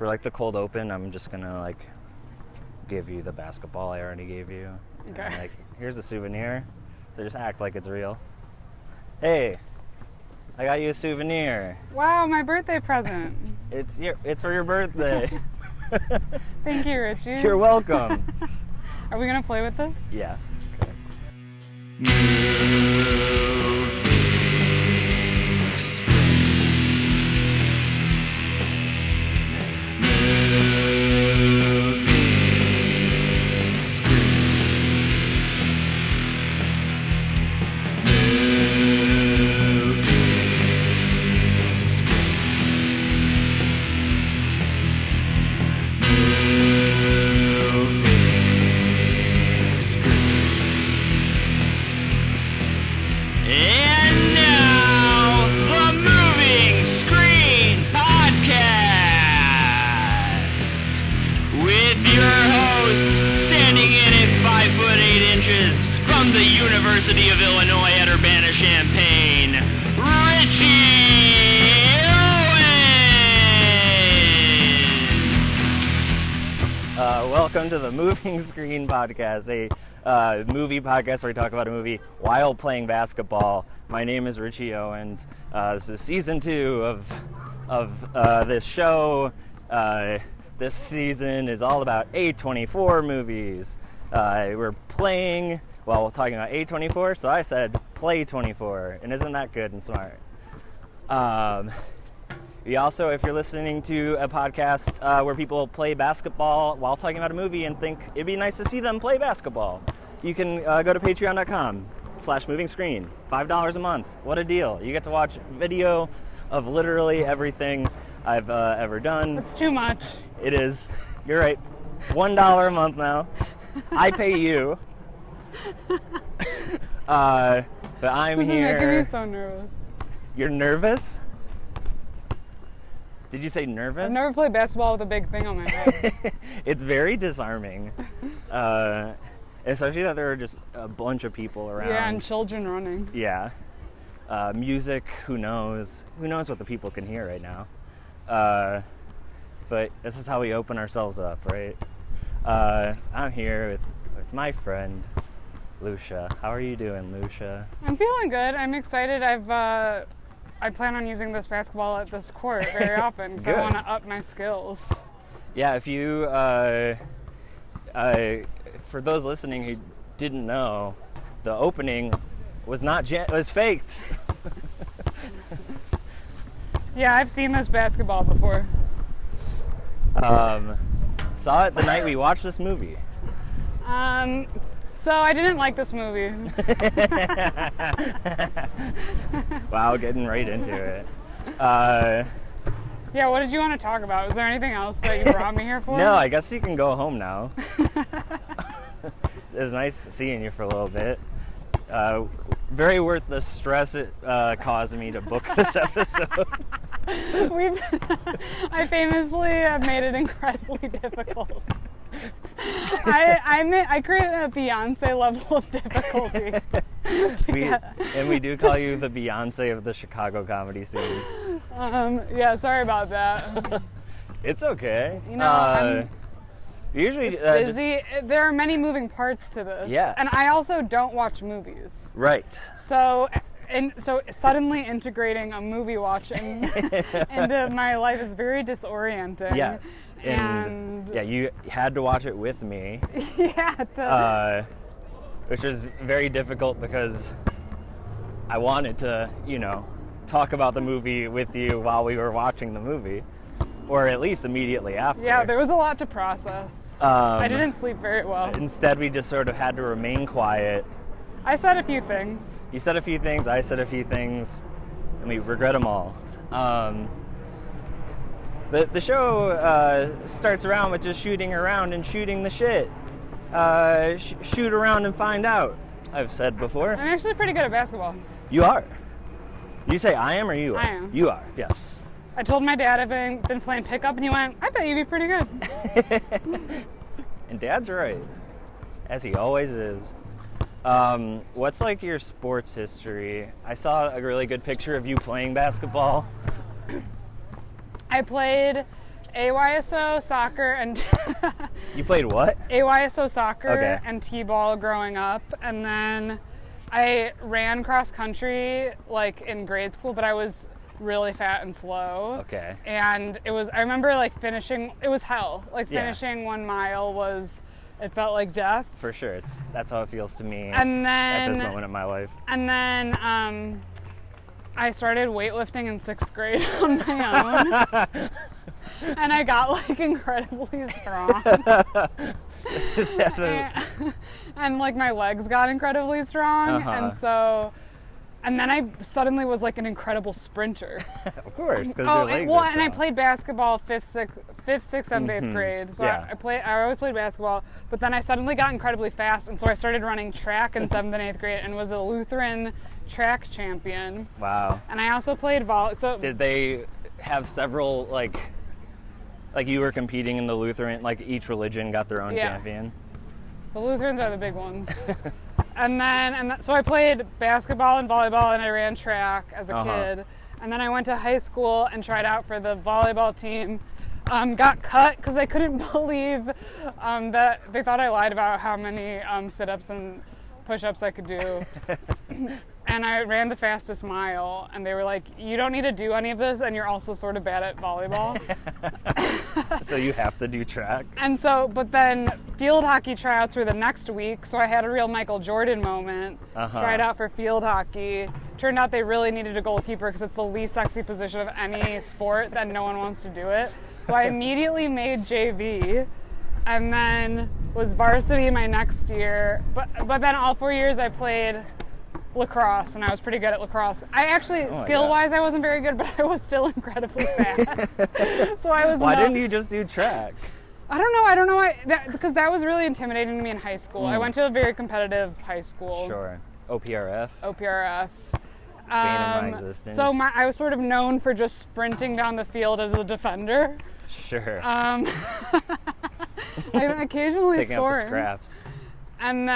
For like the cold open, I'm just gonna like give you the basketball I already gave you. Okay. And, like, here's a souvenir. So just act like it's real. Hey, I got you a souvenir. Wow, my birthday present. It's for your birthday. Thank you, Richie. You're welcome. Are we gonna play with this? Yeah. University of Illinois at Urbana-Champaign, Richie Whalen! Welcome to the Moving Screen Podcast, a movie podcast where we talk about a movie while playing basketball. My name is Richie Owens. This is season 2 of this show. This season is all about A24 movies. We're playing while we're talking about A24, so I said play 24, and isn't that good and smart? We also, if you're listening to a podcast where people play basketball while talking about a movie and think it'd be nice to see them play basketball, you can go to patreon.com/movingscreen, $5 a month. What a deal. You get to watch video of literally everything I've ever done. That's too much. It is. You're right. $1 a month now. I pay you. But I'm this here. This is making me so nervous. You're nervous? Did you say nervous? I've never played basketball with a big thing on my head. It's very disarming. Especially that there are just a bunch of people around. Yeah, and children running. Yeah. Music, who knows? Who knows what the people can hear right now? But this is how we open ourselves up, right? I'm here with my friend, Lucia. How are you doing, Lucia? I'm feeling good. I'm excited. I plan on using this basketball at this court very often because I want to up my skills. Yeah, if you, for those listening who didn't know, the opening was was faked. Yeah, I've seen this basketball before. Saw it the night we watched this movie. So I didn't like this movie. Wow, getting right into it. Yeah, what did you want to talk about? Was there anything else that you brought me here for? No, I guess you can go home now. It was nice seeing you for a little bit. Very worth the stress it caused me to book this episode. I famously have made it incredibly difficult. I create a Beyonce level of difficulty. And we do call you the Beyonce of the Chicago comedy scene. Yeah, sorry about that. It's okay. You know, usually it's busy. There are many moving parts to this. Yes. And I also don't watch movies. Right. So suddenly integrating a movie watch into my life is very disorienting. Yes. And yeah, you had to watch it with me. Yeah. Which was very difficult because I wanted to, talk about the movie with you while we were watching the movie. Or at least immediately after. Yeah, there was a lot to process. I didn't sleep very well. Instead, we just sort of had to remain quiet. I said a few things. You said a few things, I said a few things, and we regret them all. The show starts around with just shooting around and shooting the shit. Shoot around and find out, I've said before. I'm actually pretty good at basketball. You are. You say I am or you are? I am. You are, yes. I told my dad I've been playing pickup, and he went, I bet you'd be pretty good. And Dad's right, as he always is. What's like your sports history? I saw a really good picture of you playing basketball. I played AYSO, soccer, and You played what? AYSO soccer Okay. and t-ball growing up, and then I ran cross country like in grade school, but I was really fat and slow. Okay. And I remember like finishing, it was hell. Like Yeah. finishing 1 mile it felt like death. For sure. That's how it feels to me And at this then, moment in my life. and then I started weightlifting in 6th grade on my own. And I got like incredibly strong. and like my legs got incredibly strong. Uh-huh. And then I suddenly was like an incredible sprinter. Of course, because your legs are and I strong. played basketball 5th, 6th, 7th, 8th grade. So Yeah. I always played basketball, but then I suddenly got incredibly fast, and so I started running track in 7th and 8th grade and was a Lutheran track champion. Wow. And I also played volleyball. So Did they have several like you were competing in the Lutheran, like each religion got their own Yeah. champion? the Lutherans are the big ones. So I played basketball and volleyball, and I ran track as a kid. And then I went to high school and tried out for the volleyball team. Got cut because they couldn't believe that they thought I lied about how many sit-ups and push-ups I could do. And I ran the fastest mile, and they were like, you don't need to do any of this, and you're also sort of bad at volleyball. So you have to do track? And so, but then field hockey tryouts were the next week, so I had a real Michael Jordan moment. Tried out for field hockey. Turned out they really needed a goalkeeper because it's the least sexy position of any sport that no one wants to do it. So I immediately made JV, and then was varsity my next year. But then all 4 years I played lacrosse, and I was pretty good at lacrosse. I actually, skill-wise, I wasn't very good, but I was still incredibly fast. So I was. Why didn't you just do track? I don't know why. Because that was really intimidating to me in high school. I went to a very competitive high school. Sure. OPRF. OPRF. Bane of my existence. So I was sort of known for just sprinting down the field as a defender. Sure. I occasionally Picking up scoring. the scraps. And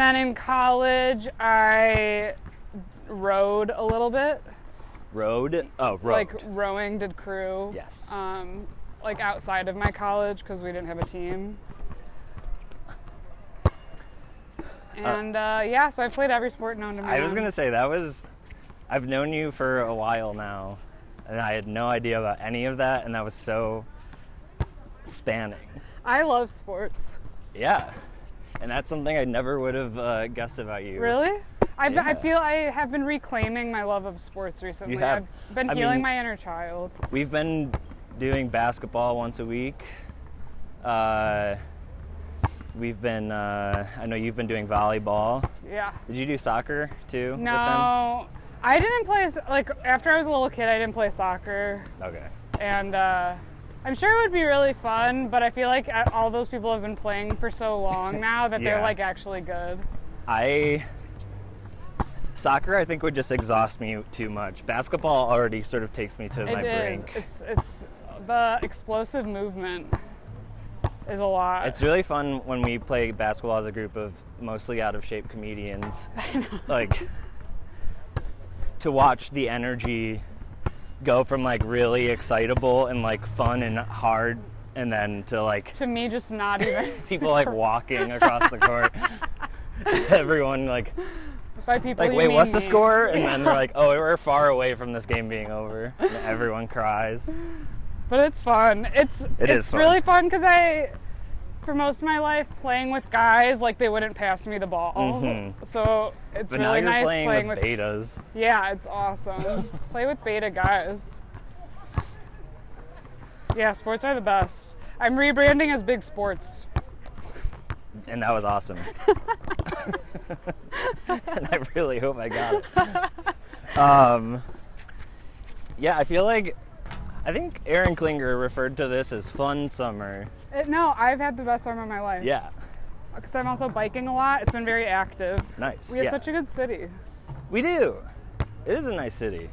then in college, I rowed a little bit. Rowed? Oh, rowed. Like rowing, did crew. Yes. Like outside of my college because we didn't have a team. And so I've played every sport known to man. I was going to say, I've known you for a while now, and I had no idea about any of that, and that was so spanning. I love sports. Yeah. And that's something I never would have guessed about you. Really? I Yeah. feel I have been reclaiming my love of sports recently. You have. I've been healing my inner child. We've been doing basketball once a week. We've been, I know you've been doing volleyball. Yeah. Did you do soccer too with them? No, I didn't play, like after I was a little kid, I didn't play soccer. Okay. And I'm sure it would be really fun, but I feel like all those people have been playing for so long now that they're Yeah. like actually good. Soccer I think would just exhaust me too much. Basketball already sort of takes me to my brink. It's the explosive movement is a lot. It's really fun when we play basketball as a group of mostly out of shape comedians. Like to watch the energy go from like really excitable and like fun and hard, and then to like to me just not even people like walking across the court. Everyone like by people like you wait, mean what's the me. score? And then they're like, oh, we're far away from this game being over. And everyone cries. But it's fun. It's fun. really fun because for most of my life, playing with guys, like they wouldn't pass me the ball. So it's But really now you're nice playing with betas. Yeah, it's awesome. Play with beta guys. Yeah, sports are the best. I'm rebranding as Big Sports. And that was awesome. And I really hope I got it. Yeah, I think Aaron Klinger referred to this as fun summer. No, I've had the best summer of my life. Yeah. Because I'm also biking a lot. It's been very active. Nice. We have yeah. such a good city. We do. It is a nice city.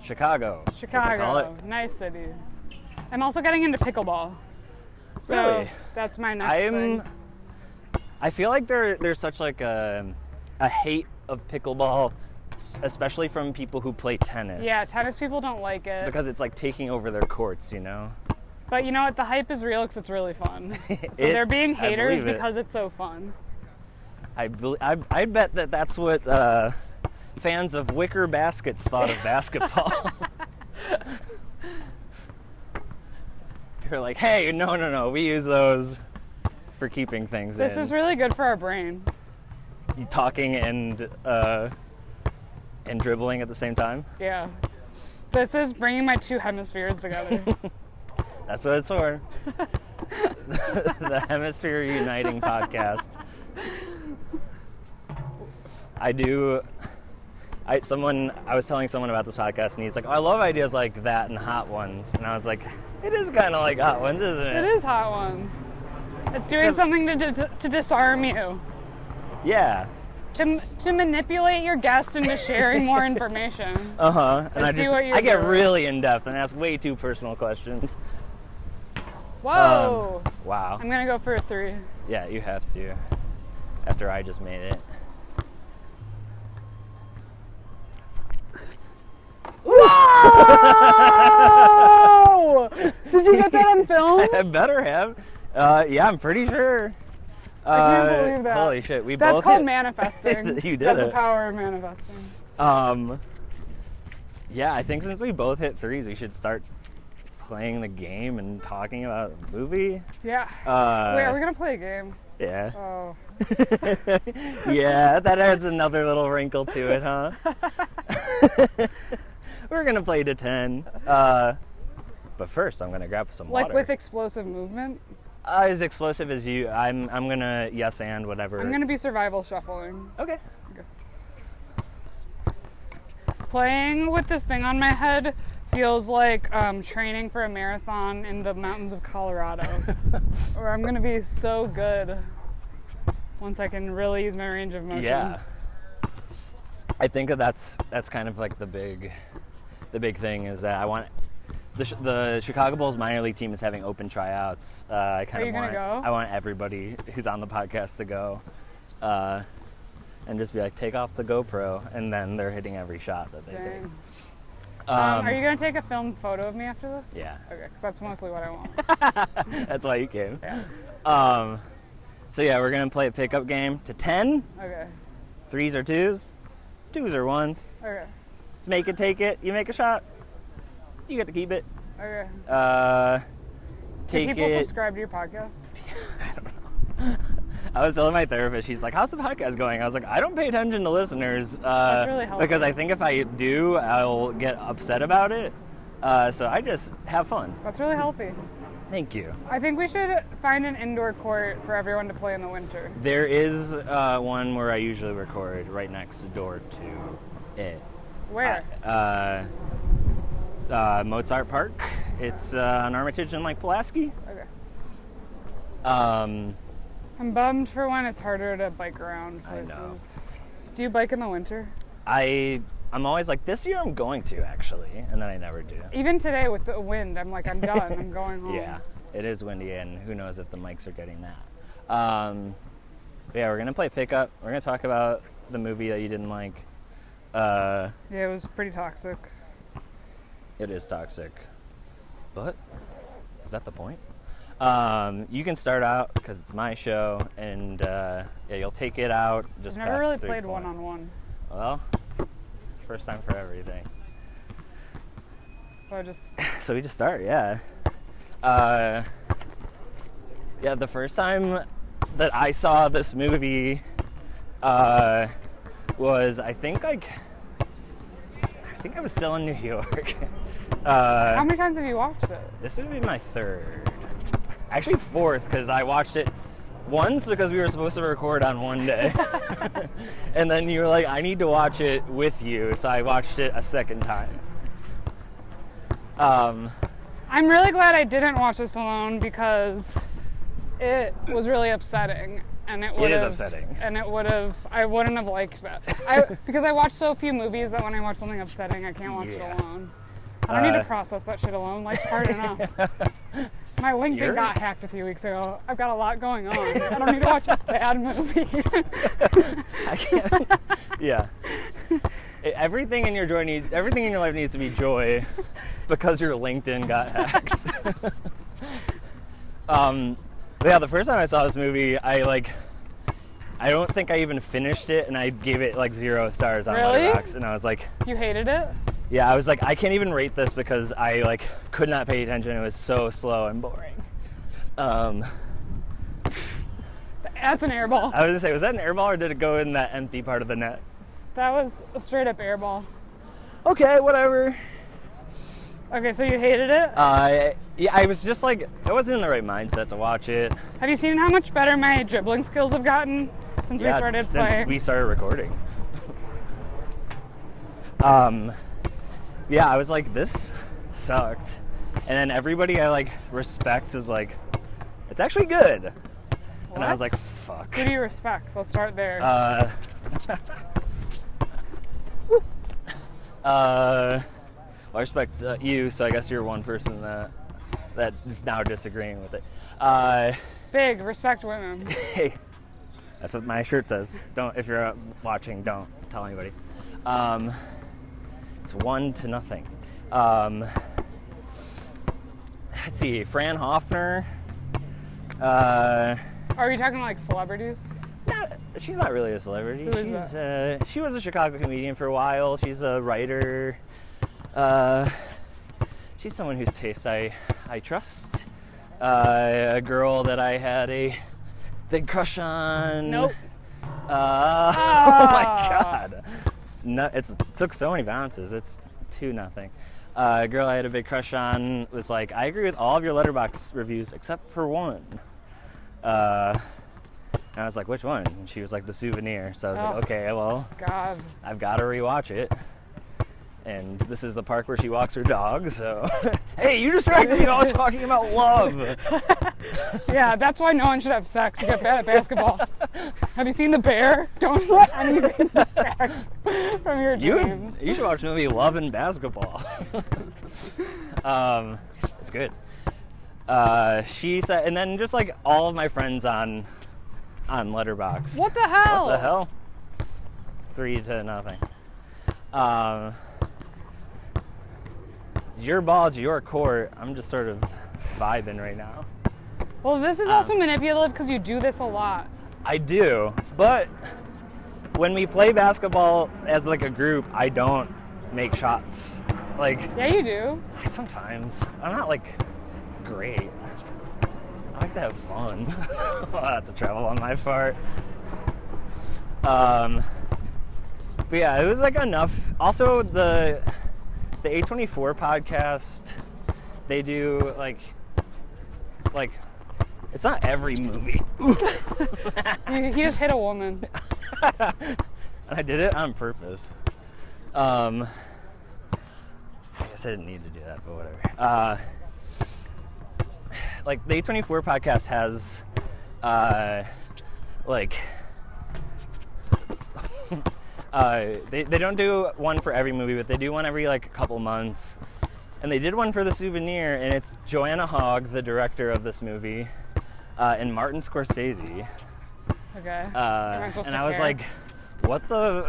Chicago. that's what they call it. Chicago, nice city. I'm also getting into pickleball. So Really? that's my next thing. I feel like there's such like a hate of pickleball especially from people who play tennis. Yeah, tennis people don't like it. Because it's like taking over their courts, you know? But you know what? The hype is real because it's really fun. So they're being haters because it's so fun. I bet that's what fans of wicker baskets thought of basketball. They're like, hey, no, we use those for keeping things in. This is really good for our brain. Talking and dribbling at the same time. Yeah. This is bringing my two hemispheres together. That's what it's for. The Hemisphere Uniting podcast. I was telling someone about this podcast, and he's like, oh, I love ideas like that and Hot Ones. And I was like, it is kind of like Hot Ones, isn't it? It is Hot Ones. It's doing something to disarm you. Yeah. To manipulate your guest into sharing more information. Uh-huh. And I get doing. really in-depth and ask way too personal questions. Whoa. Wow. I'm going to go for a 3. Yeah, you have to. After I just made it. Whoa! Did you get that on film? I better have. Yeah, I'm pretty sure. I can't believe that. Holy shit, we That's both called hit. manifesting. You did That's it. the power of manifesting. Yeah, I think since we both hit 3s, we should start playing the game and talking about the movie. Yeah. Wait, are we going to play a game? Yeah. Oh. Yeah, that adds another little wrinkle to it, huh? We're gonna play to 10. But first, I'm gonna grab some water. Like with explosive movement? As explosive as you. I'm gonna yes and whatever. I'm going to be survival shuffling. Okay. Playing with this thing on my head feels like training for a marathon in the mountains of Colorado, where I'm going to be so good once I can really use my range of motion. Yeah. I think that's kind of like the big thing is that I want the Chicago Bulls minor league team is having open tryouts. I want everybody who's on the podcast to go, and just be like, take off the GoPro, and then they're hitting every shot that they take. Are you going to take a film photo of me after this? Yeah. Okay, because that's mostly what I want. That's why you came. Yeah. So yeah, we're gonna play a pickup game to 10. Okay. 3s or 2s, 2s or 1s. Okay. Let's make it, take it. You make a shot, you get to keep it. Okay. Take Do people it. subscribe to your podcast? I don't know. I was telling my therapist, she's like, how's the podcast going? I was like, I don't pay attention to listeners. That's really helpful. Because I think if I do, I'll get upset about it. So I just have fun. That's really healthy. Thank you. I think we should find an indoor court for everyone to play in the winter. There is one where I usually record right next door to it. Where? Mozart Park. It's on Armitage and like Pulaski. Okay. Um, I'm bummed for when it's harder to bike around places. I know. Do you bike in the winter? I'm always like, this year I'm going to actually, and then I never do. Even today with the wind, I'm like, I'm done. I'm going home. Yeah, it is windy, and who knows if the mics are getting that. But yeah, we're gonna play pickup. We're gonna talk about the movie that you didn't like. Yeah, it was pretty toxic. It is toxic, but is that the point? You can start out because it's my show, and yeah, you'll take it out. Just I've never past really 3 played points. one-on-one. Well, first time for everything. So I just... So we just start, yeah. Yeah, the first time that I saw this movie was, I think I was still in New York. How many times have you watched it? This would be my 3rd. Actually 4th, because I watched it once because we were supposed to record on one day. And then you were like, I need to watch it with you, so I watched it a 2nd time. I'm really glad I didn't watch this alone because it was really upsetting. And it is upsetting. And I wouldn't have liked that. Because I watch so few movies that when I watch something upsetting, I can't watch it alone. I don't need to process that shit alone. Life's hard enough. My LinkedIn got hacked a few weeks ago. I've got a lot going on. I don't need to watch a sad movie. I can't. Yeah. Everything in your life needs to be joy, because your LinkedIn got hacked. But yeah, the first time I saw this movie, I don't think I even finished it, and I gave it like 0 stars on Letterboxd, and I was like, you hated it? Yeah, I was like, I can't even rate this because I like could not pay attention. It was so slow and boring. That's an airball. I was gonna say, was that an airball or did it go in that empty part of the net? That was a straight up airball. Okay, whatever. Okay, so you hated it? Yeah, I was just like, I wasn't in the right mindset to watch it. Have you seen how much better my dribbling skills have gotten since we started playing? Since we started recording. Yeah, I was like, this sucked. And then everybody I like respect was like, it's actually good. What? And I was like, fuck. Who do you respect? So let's start there. Well, I respect you, so I guess you're one person that is now disagreeing with it. Big, respect women. Hey, that's what my shirt says. If you're watching, don't tell anybody. It's 1-0. Let's see, Fran Hoffner. Are we talking like celebrities? She's not really a celebrity. Who is that? She was a Chicago comedian for a while. She's a writer. She's someone whose taste I trust. A girl that I had a big crush on. Nope. Oh my God. No, it took so many bounces. It's 2-0. A girl I had a big crush on was like, I agree with all of your Letterboxd reviews except for one. And I was like, which one? And she was like, the Souvenir. So I was like, okay, well, God. I've got to rewatch it. And this is the park where she walks her dog, so... Hey, you distracted me. I was talking about love. Yeah, that's why no one should have sex. You get bad at basketball. Have you seen The Bear? Don't let anything distract from your dreams. You should watch the movie Love and Basketball. It's good. She said, and then just like all of my friends on Letterboxd. What the hell? What the hell? It's 3-0. It's your ball, it's your court. I'm just sort of vibing right now. Well, this is also manipulative because you do this a lot. I do, but when we play basketball as like a group, I don't make shots. Like, yeah, you do. Sometimes. I'm not like great. I like to have fun. Well, that's a travel on my part. But yeah, it was like enough. Also, the A24 podcast, they do like it's not every movie. He just hit a woman. And I did it on purpose. I guess I didn't need to do that, but whatever. Like the A24 podcast has they don't do one for every movie, but they do one every like a couple months. And they did one for The Souvenir, and it's Joanna Hogg, the director of this movie, and Martin Scorsese. Okay. And I was like, what the?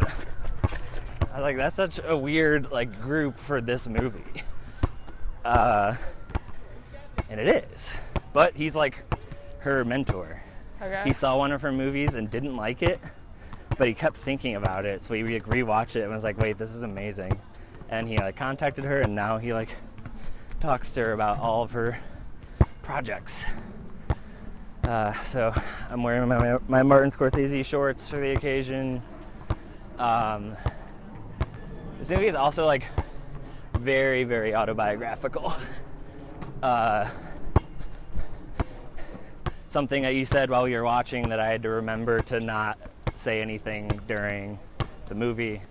I was like, that's such a weird like group for this movie. And it is. But he's like her mentor. Okay. He saw one of her movies and didn't like it, but he kept thinking about it, so he like rewatched it and was like, wait, this is amazing. And he like contacted her, and now he like talks to her about all of her projects. So I'm wearing my Martin Scorsese shorts for the occasion. This movie is also like very, very autobiographical. Something that you said while we were watching that I had to remember to not say anything during the movie,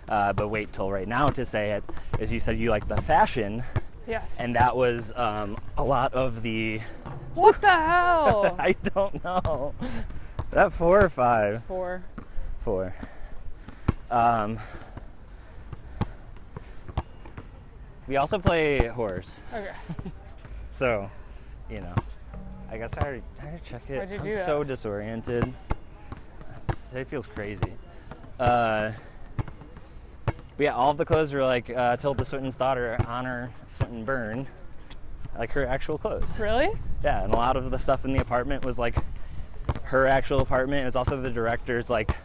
but wait till right now to say it, is you said you like the fashion. Yes. And that was a lot of the... What the hell? I don't know. Is that 4 or 5? 4. 4. We also play horse. Okay. So, you know, I guess I already check it. Why'd you do I'm that? so disoriented. Today feels crazy. But yeah, all of the clothes were like Tilda Swinton's daughter, Honor Swinton Byrne, like her actual clothes. Really? Yeah, and a lot of the stuff in the apartment was like her actual apartment. It was also the director's like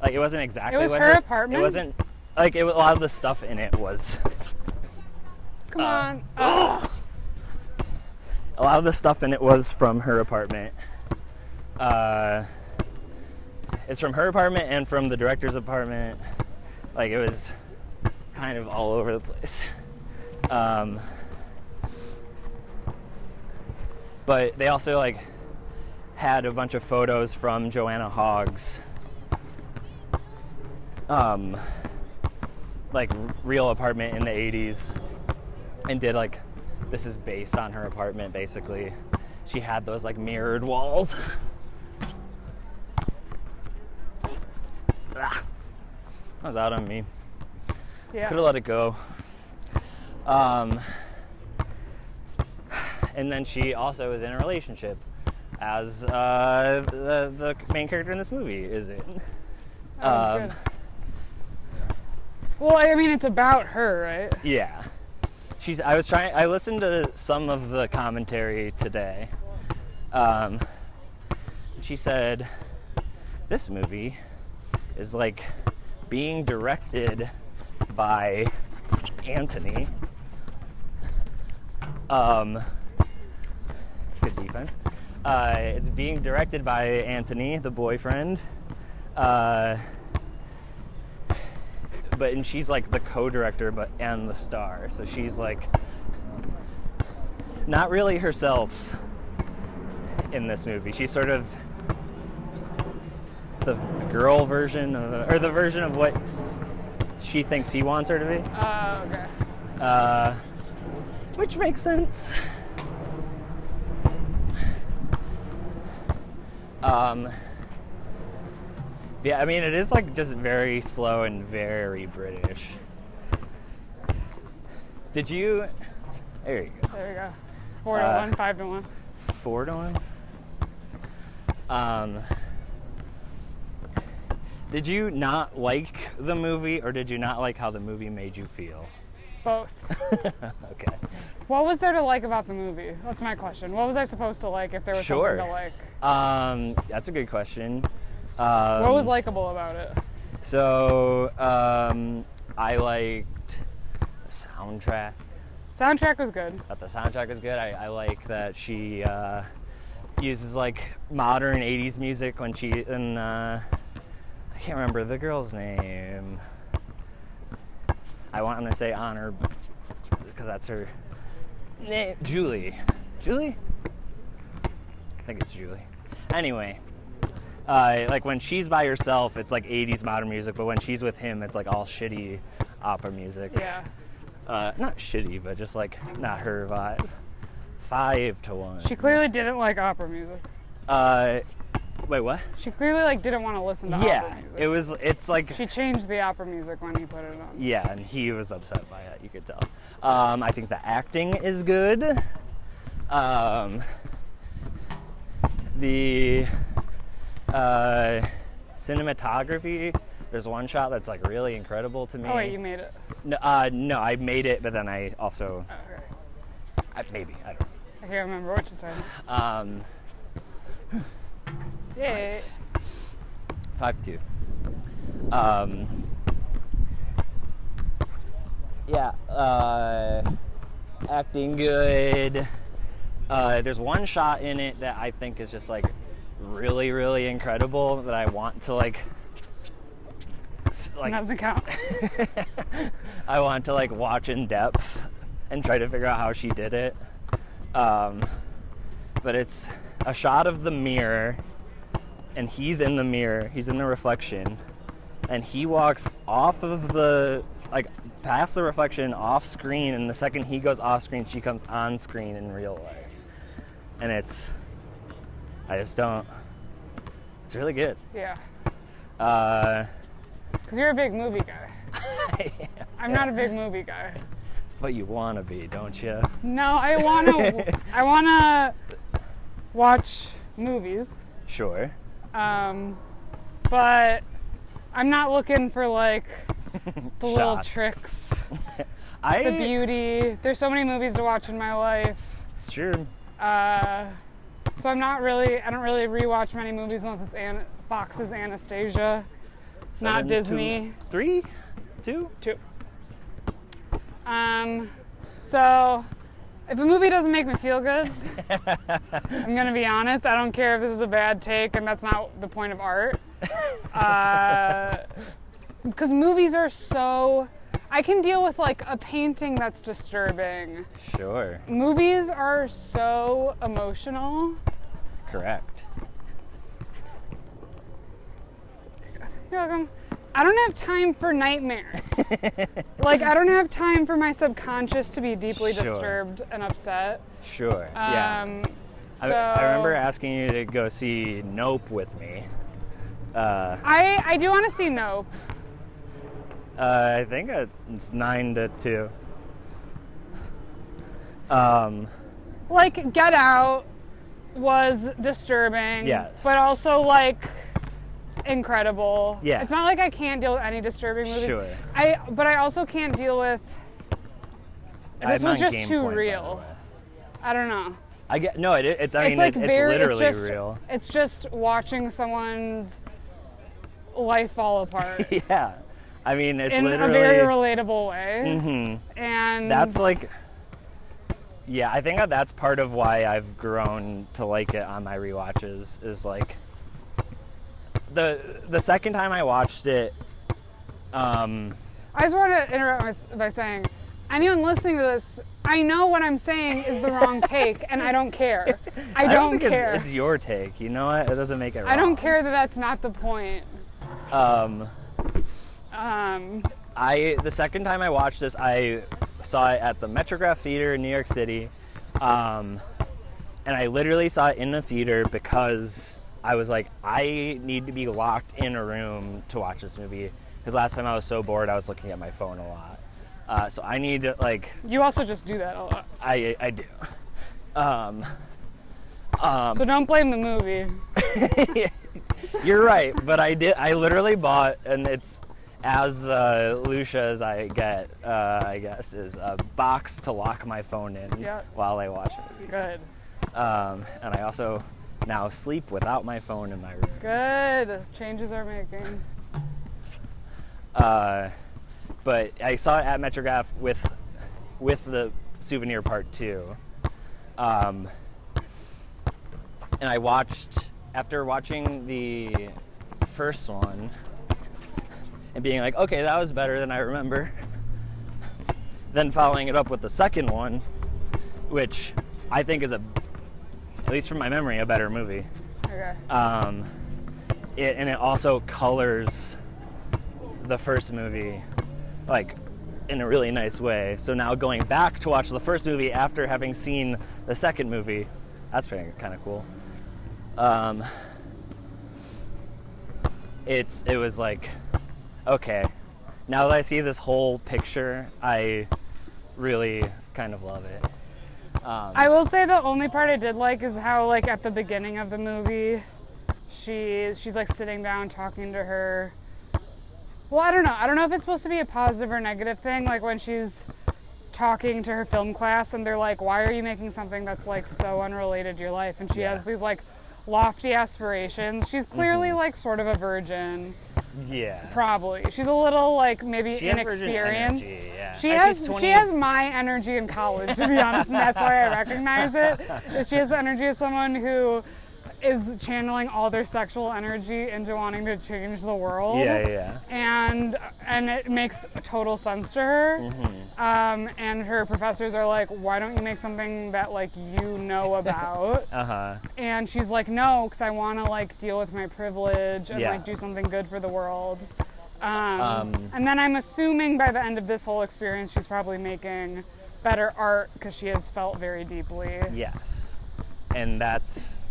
it wasn't exactly. It was what her apartment? It wasn't like a lot of the stuff in it was. Come on. A lot of the stuff in it was from her apartment. It's from her apartment and from the director's apartment. Like, it was kind of all over the place. But they also, like, had a bunch of photos from Joanna Hogg's, like, real apartment in the 80s. And did, like, this is based on her apartment, basically. She had those, like, mirrored walls. That was out on me. Yeah. Could have let it go. And then she also is in a relationship, as the main character in this movie is in. That was good. Well, I mean, it's about her, right? Yeah. I listened to some of the commentary today. She said, this movie is like being directed by Anthony. Good defense. It's being directed by Anthony, the boyfriend. And she's like the co-director and the star. So she's like not really herself in this movie. She's sort of the girl version or the version of what she thinks he wants her to be. Okay. Which makes sense. Yeah, I mean, it is like just very slow and very British. There you go. There we go. 4 to 1, 5 to 1. 4 to 1. Did you not like the movie, or did you not like how the movie made you feel? Both. Okay. What was there to like about the movie? That's my question. What was I supposed to like if there was Sure. something to like? That's a good question. What was likable about it? So, I liked the soundtrack. Soundtrack was good. Thought the soundtrack was good. I like that she uses like modern 80s music when she I can't remember the girl's name. I want to say Honor because that's her name. Julie? I think it's Julie. Anyway, like when she's by herself, it's like 80s modern music, but when she's with him, it's like all shitty opera music. Yeah. Not shitty, but just like not her vibe. 5 to 1. She clearly didn't like opera music. Wait, what? She clearly like didn't want to listen to opera music. It's like... She changed the opera music when he put it on. Yeah, and he was upset by it, you could tell. I think the acting is good. The cinematography, there's one shot that's like really incredible to me. Oh wait, you made it. No, I made it, but then I also... Okay. maybe, I don't know. I can't remember what you said. Yay. Nice. 5-2. Acting good. There's one shot in it that I think is just like really, really incredible that I want to like That doesn't count. I want to like watch in depth and try to figure out how she did it. But it's a shot of the mirror, and he's in the mirror, he's in the reflection, and he walks off of the, like, past the reflection, off screen, and the second he goes off screen, she comes on screen in real life. And it's really good. Yeah. Because you're a big movie guy. I'm not a big movie guy. But you want to be, don't you? No, I wanna watch movies. Sure. But I'm not looking for like the little Shots. tricks, the beauty. There's so many movies to watch in my life. It's true. So I don't really rewatch many movies unless it's Fox's Anastasia. It's not Disney. 3? 2? 2. So if a movie doesn't make me feel good, I'm gonna be honest, I don't care if this is a bad take, and that's not the point of art. Because movies are so, I can deal with like a painting that's disturbing. Sure. Movies are so emotional. Correct. You're welcome. I don't have time for nightmares. Like, I don't have time for my subconscious to be deeply Sure. disturbed and upset. Sure. Yeah. So I remember asking you to go see Nope with me. I do want to see Nope. I think it's 9-2. Like, Get Out was disturbing. Yes. But also, like, incredible. Yeah. It's not like I can't deal with any disturbing movies. Sure. But I also can't deal with. This was just too real. I don't know. I get no. It's I mean like it's very, literally it's just, real. It's just watching someone's life fall apart. Yeah. I mean it's in literally a very relatable way. Mm-hmm. And that's like. Yeah, I think that's part of why I've grown to like it on my rewatches. Is like. The second time I watched it, I just want to interrupt by saying, anyone listening to this, I know what I'm saying is the wrong take, and I don't care. I don't think care. It's your take. You know what? It doesn't make it wrong. I don't care that that's not the point. The second time I watched this, I saw it at the Metrograph Theater in New York City, and I literally saw it in the theater because I was like, I need to be locked in a room to watch this movie because last time I was so bored I was looking at my phone a lot. So I need to like. You also just do that a lot. I do. So don't blame the movie. You're right, but I did. I literally bought, and it's as Lucia as I get. I guess is a box to lock my phone in while I watch movies. Good. And I also now sleep without my phone in my room. Good. Changes are making. But I saw it at Metrograph with the Souvenir Part 2. And I watched, after watching the first one and being like, okay, that was better than I remember. Then following it up with the second one, which I think is at least from my memory, a better movie. Okay. It also colors the first movie, like, in a really nice way. So now going back to watch the first movie after having seen the second movie, that's pretty kind of cool. It was like, okay, now that I see this whole picture, I really kind of love it. I will say the only part I did like is how, like, at the beginning of the movie, she's like sitting down talking to her. Well, I don't know if it's supposed to be a positive or negative thing, like when she's talking to her film class and they're like, why are you making something that's like so unrelated to your life? And she has these like lofty aspirations. She's clearly like sort of a virgin. Yeah. Probably. She's a little like maybe She has inexperienced. virgin energy, yeah. She And has she's 20. she has my energy in college, to be honest, and that's why I recognize it. Is she has the energy of someone who is channeling all their sexual energy into wanting to change the world. Yeah. And it makes total sense to her. Mm-hmm. And her professors are like, why don't you make something that like you know about? And she's like, no, because I want to like deal with my privilege and like do something good for the world. And then I'm assuming by the end of this whole experience, she's probably making better art because she has felt very deeply. Yes. And that's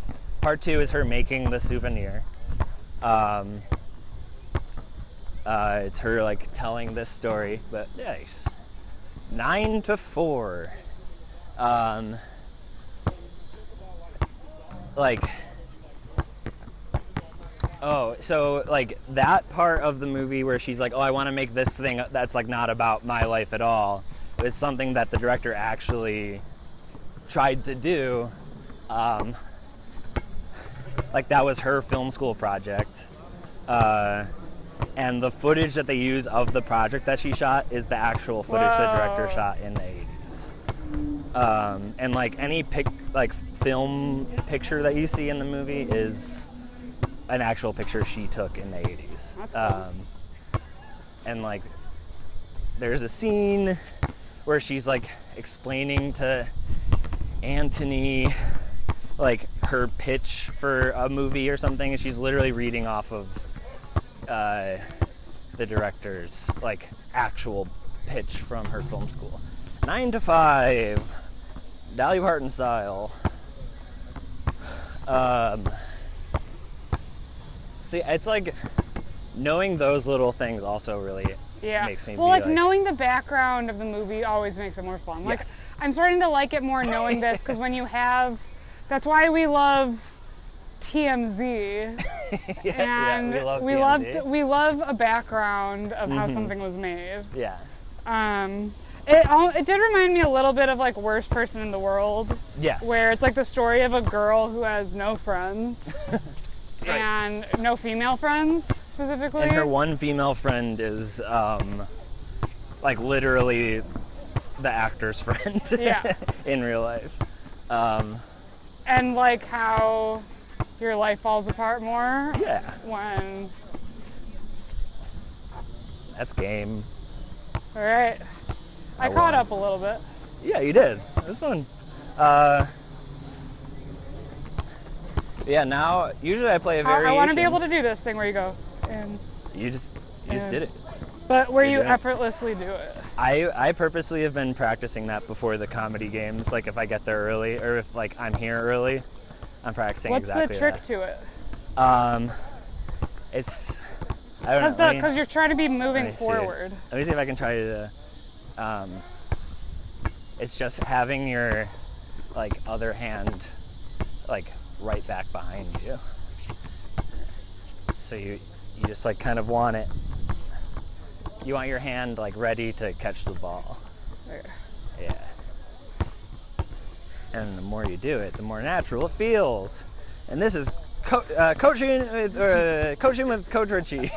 part 2 is her making the Souvenir. It's her like telling this story, but nice. 9-4. Like Oh, so like that part of the movie where she's like, oh, I want to make this thing that's like not about my life at all, is something that the director actually tried to do. Like that was her film school project. And the footage that they use of the project that she shot is the actual footage the director shot in the 80s. And like any film picture that you see in the movie is an actual picture she took in the 80s. That's cool. And like there's a scene where she's like explaining to Anthony like her pitch for a movie or something, and she's literally reading off of the director's like actual pitch from her film school. 9 to 5, Dolly Parton style. See, it's like knowing those little things also really makes me well, like knowing the background of the movie always makes it more fun. Like yes. I'm starting to like it more knowing this, because when you have, that's why we love TMZ. And we love a background of how something was made. Yeah. It did remind me a little bit of like Worst Person in the World. Yes. Where it's like the story of a girl who has no friends. Right. And no female friends specifically. And her one female friend is like literally the actor's friend. Yeah. In real life. And like how your life falls apart more. Yeah. When. That's game. All right. I caught up a little bit. Yeah, you did. It was fun. Yeah, now, usually I play a variation. I want to be able to do this thing where you go, and... You just did it. But where you effortlessly do it. I purposely have been practicing that before the comedy games, like if I get there early, or if like I'm here early, I'm practicing exactly that. What's the trick to it? It's, I don't know. Because you're trying to be moving forward. Let me see if I can try to, it's just having your like other hand like right back behind you. So you just like kind of want it. You want your hand like ready to catch the ball. There. Yeah. And the more you do it, the more natural it feels. And this is coaching with Coach Richie.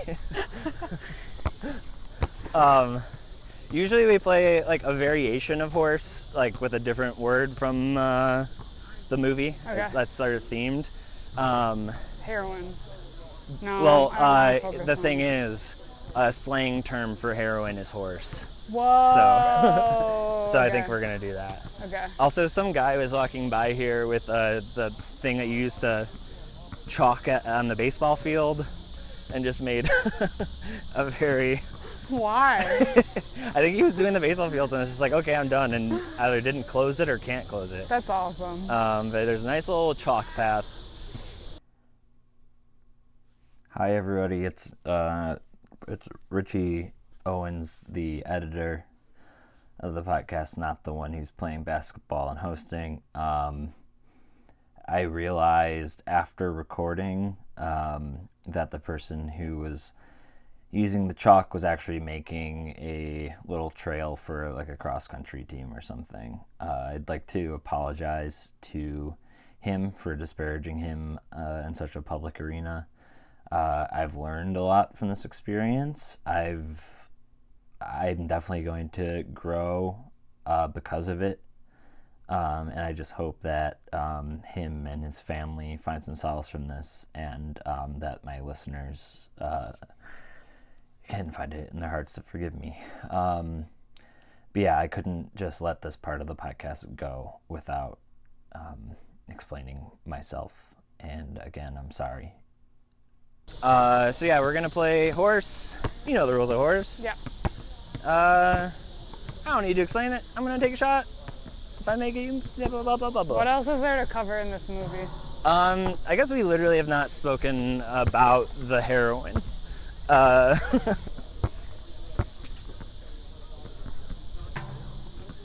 Usually we play like a variation of horse, like with a different word from the movie. Okay. That's sort of themed. Heroin. No. Well, the thing is, a slang term for heroin is horse. Whoa. So I think we're gonna do that. Okay. Also, some guy was walking by here with the thing that you used to chalk on the baseball field, and just made a very. Why? I think he was doing the baseball fields, and it's just like, okay, I'm done, and either didn't close it or can't close it. That's awesome. But there's a nice little chalk path. Hi everybody, it's Richie Owens, the editor of the podcast, not the one who's playing basketball and hosting. I realized after recording that the person who was using the chalk was actually making a little trail for like a cross-country team or something. I'd like to apologize to him for disparaging him in such a public arena. I've learned a lot from this experience. I'm definitely going to grow because of it. And I just hope that him and his family find some solace from this, and that my listeners can find it in their hearts to forgive me. But yeah, I couldn't just let this part of the podcast go without explaining myself. And again, I'm sorry. So yeah, we're gonna play horse. You know the rules of horse. Yeah. I don't need to explain it. I'm gonna take a shot. If I make it, you blah blah blah blah blah. What else is there to cover in this movie? I guess we literally have not spoken about the heroine.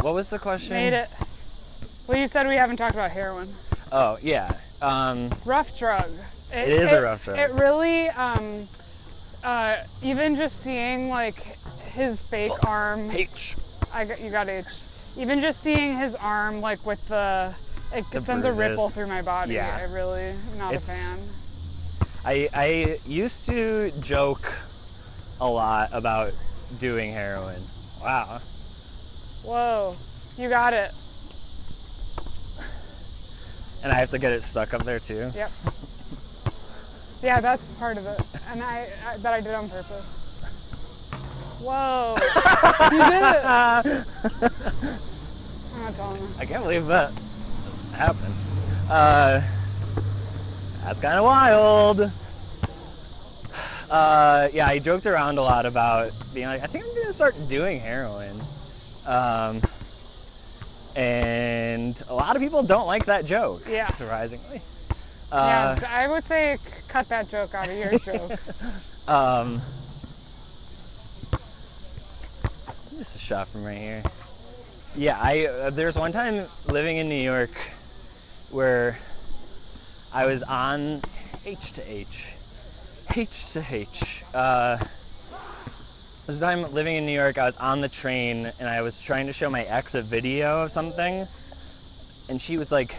What was the question? Made it. Well, you said we haven't talked about heroin. Oh yeah. Rough drug. It is a rough drive. It really, even just seeing like his fake arm. H. You got H. Even just seeing his arm, like with it sends a ripple through my body. Yeah. I really am not a fan. I used to joke a lot about doing heroin. Wow. Whoa, you got it. And I have to get it stuck up there too? Yep. Yeah, that's part of it. And that I did on purpose. Whoa. You did it. I'm not telling him. I can't believe that happened. That's kind of wild. Yeah, I joked around a lot about being like, I think I'm gonna start doing heroin. And a lot of people don't like that joke. Yeah. Surprisingly. Yeah, I would say cut that joke out of your joke. Just a shot from right here. Yeah, there's one time living in New York where I was on H to H. This time living in New York, I was on the train and I was trying to show my ex a video of something, and she was like,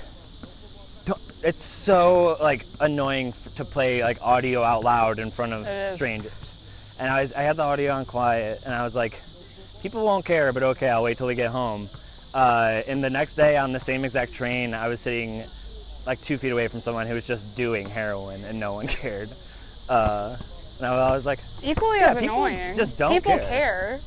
it's so like annoying to play like audio out loud in front of strangers. And I had the audio on quiet and I was like, people won't care, but okay, I'll wait till we get home. And the next day on the same exact train, I was sitting like 2 feet away from someone who was just doing heroin and no one cared. And I was like, equally as annoying. Just don't people care.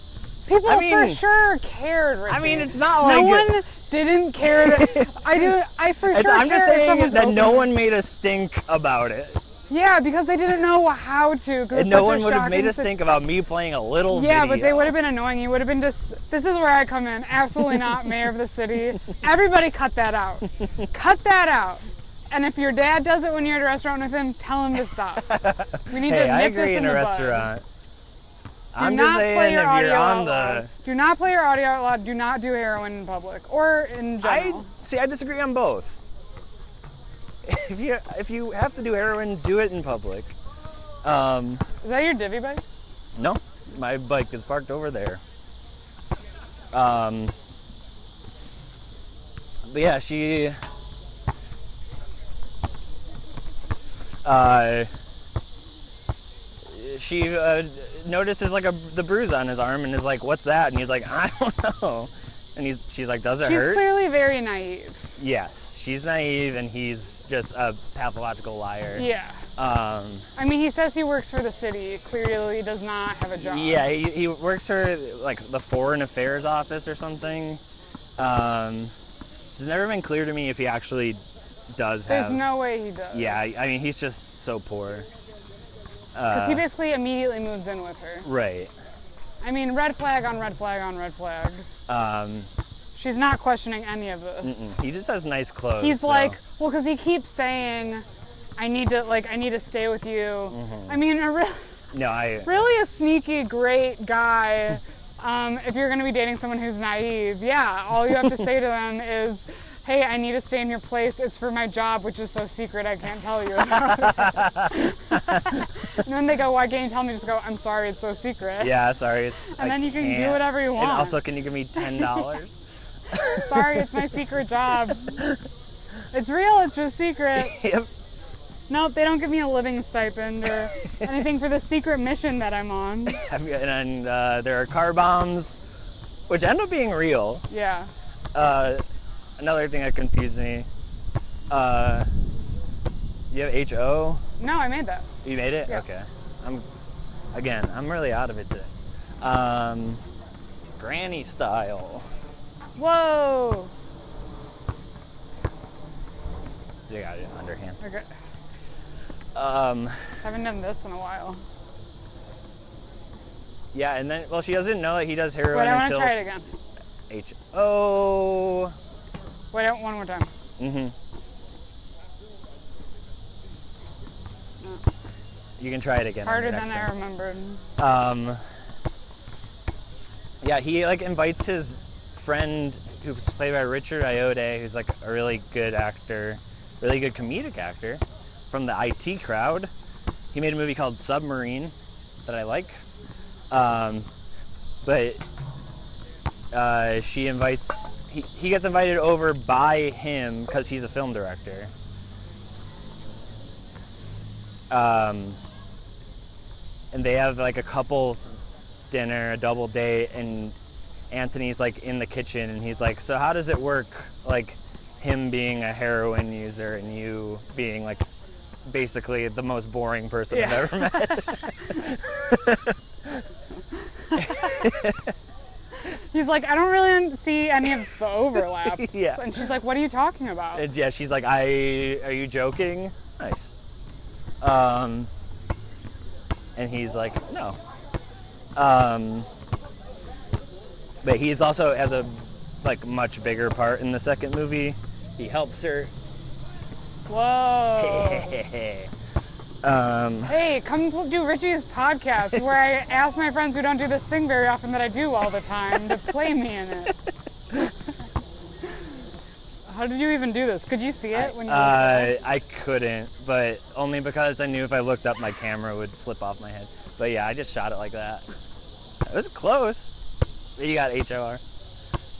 People for sure cared, Richie. I mean, it's not like no one didn't care. I for sure I'm just saying that no one made a stink about it. Yeah, because they didn't know how to. And no one would have made a stink about me playing a little video. Yeah, but they would have been annoying. You would have been just, this is where I come in. Absolutely not mayor of the city. Everybody cut that out. Cut that out. And if your dad does it when you're at a restaurant with him, tell him to stop. We need to nip this in the bud. I'm just saying, if you're on the... Do not play your audio out loud. Do not do heroin in public or in general. I disagree on both. If you have to do heroin, do it in public. Is that your divvy bike? No, my bike is parked over there. But yeah, she notices like the bruise on his arm and is like, "What's that?" And he's like, "I don't know." And she's like, "Does it hurt?" She's clearly very naive. Yes, she's naive, and he's just a pathological liar. Yeah. I mean, he says he works for the city. Clearly, does not have a job. Yeah, he works for like the Foreign Affairs office or something. It's never been clear to me if he actually does have. There's no way he does. Yeah, I mean, he's just so poor. Because he basically immediately moves in with her. Right. I mean, red flag on red flag on red flag. She's not questioning any of this. He just has nice clothes. He's like, well, because he keeps saying, I need to stay with you. Mm-hmm. I mean, really a sneaky, great guy. If you're going to be dating someone who's naive, yeah, all you have to say to them is, hey, I need to stay in your place. It's for my job, which is so secret I can't tell you about it. And then they go, why can't you tell me? Just go, I'm sorry, it's so secret. Yeah, sorry. And then you can do whatever you want. And also, can you give me $10? Sorry, it's my secret job. It's real, it's just secret. Yep. Nope, they don't give me a living stipend or anything for the secret mission that I'm on. And there are car bombs, which end up being real. Yeah. Another thing that confused me. You have H-O? No, I made that. You made it? Yeah. Okay. I'm really out of it today. Granny style. Whoa. You got it underhand. Okay. Haven't done this in a while. Yeah, and then, well, she doesn't know that he does heroin Wait, I want until... to try it again. H-O. Wait, one more time. Mm-hmm. You can try it again. Harder than I remembered. Yeah, he like invites his friend who's played by Richard Ayoade, who's like a really good actor, really good comedic actor, from the IT crowd. He made a movie called Submarine that I like. But he gets invited over by him because he's a film director. And they have like a couple's dinner, a double date, and Anthony's like in the kitchen and he's like, so how does it work, like him being a heroin user and you being like basically the most boring person I've ever met? He's like, I don't really see any of the overlaps. Yeah. And she's like, what are you talking about? And yeah, she's like, are you joking? Nice. And he's like, no. But he's also has a like much bigger part in the second movie. He helps her. Whoa. Hey, come do Richie's podcast where I ask my friends who don't do this thing very often that I do all the time to play me in it. How did you even do this? Could you see it when you I couldn't, but only because I knew if I looked up my camera would slip off my head. But yeah, I just shot it like that. It was close. You got HOR.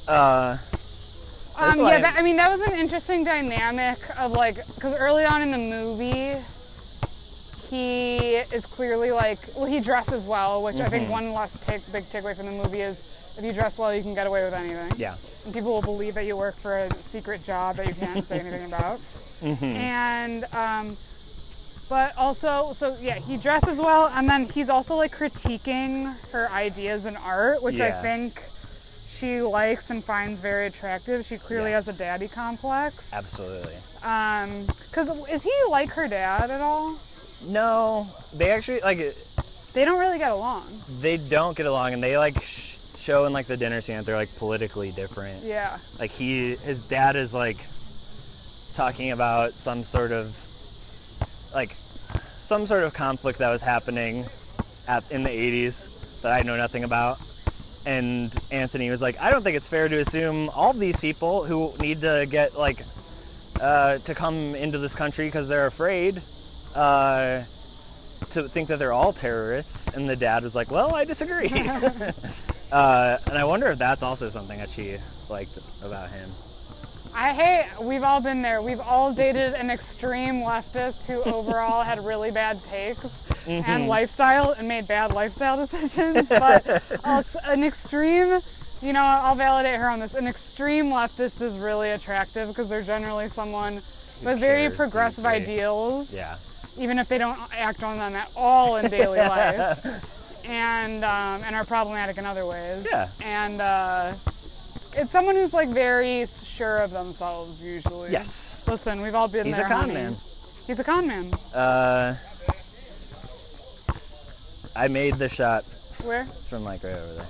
That was an interesting dynamic of like, because early on in the movie, he is clearly like, well, he dresses well, which I think one less big takeaway from the movie is if you dress well, you can get away with anything. Yeah. And people will believe that you work for a secret job that you can't say anything about. And, but also, he dresses well, and then he's also like critiquing her ideas in art, which I think she likes and finds very attractive. She clearly has a daddy complex. Absolutely. Because is he like her dad at all? No, they actually like. They don't really get along. They don't get along, and they like show in like the dinner scene that they're like politically different. Yeah. Like his dad is like talking about some sort of conflict that was happening in the 80s that I know nothing about. And Anthony was like, I don't think it's fair to assume all of these people who need to get like to come into this country because they're afraid to think that they're all terrorists. And the dad was like, well, I disagree. And I wonder if that's also something that she liked about him. We've all been there. We've all dated an extreme leftist who overall had really bad takes and lifestyle and made bad lifestyle decisions. But it's an extreme, I'll validate her on this. An extreme leftist is really attractive because they're generally someone who has very progressive ideals. Yeah. Even if they don't act on them at all in daily life. And are problematic in other ways. Yeah. And it's someone who's like very sure of themselves usually. Yes. Listen, we've all been He's there. a con honey. man. He's a con man. I made the shot. Where? From like right over there.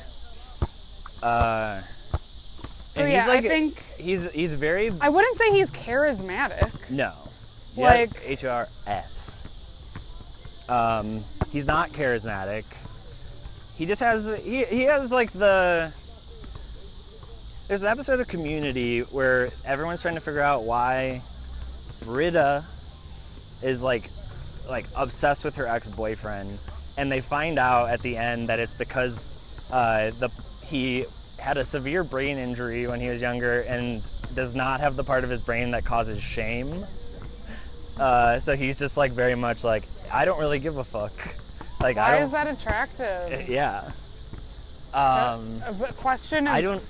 So yeah, I think he's very. I wouldn't say he's charismatic. No. Like HRS. He's not charismatic. He just has he has like there's an episode of Community where everyone's trying to figure out why Britta is like obsessed with her ex-boyfriend, and they find out at the end that it's because he had a severe brain injury when he was younger and does not have the part of his brain that causes shame. So he's just like very much like, I don't really give a fuck. Like, why is that attractive? Yeah. A question of, I don't.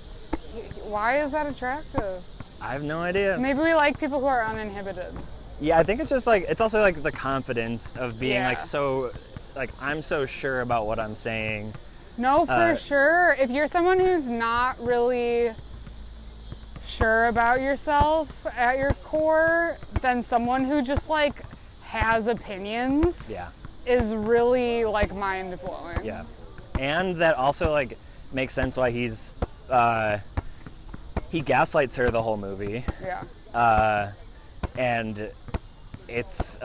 Why is that attractive? I have no idea. Maybe we like people who are uninhibited. Yeah, I think it's just like, it's also like the confidence of being like so, like I'm so sure about what I'm saying. No, for sure. If you're someone who's not really sure about yourself at your core, then someone who just like has opinions is really like mind blowing. Yeah. And that also like makes sense why he's he gaslights her the whole movie. Yeah. And it's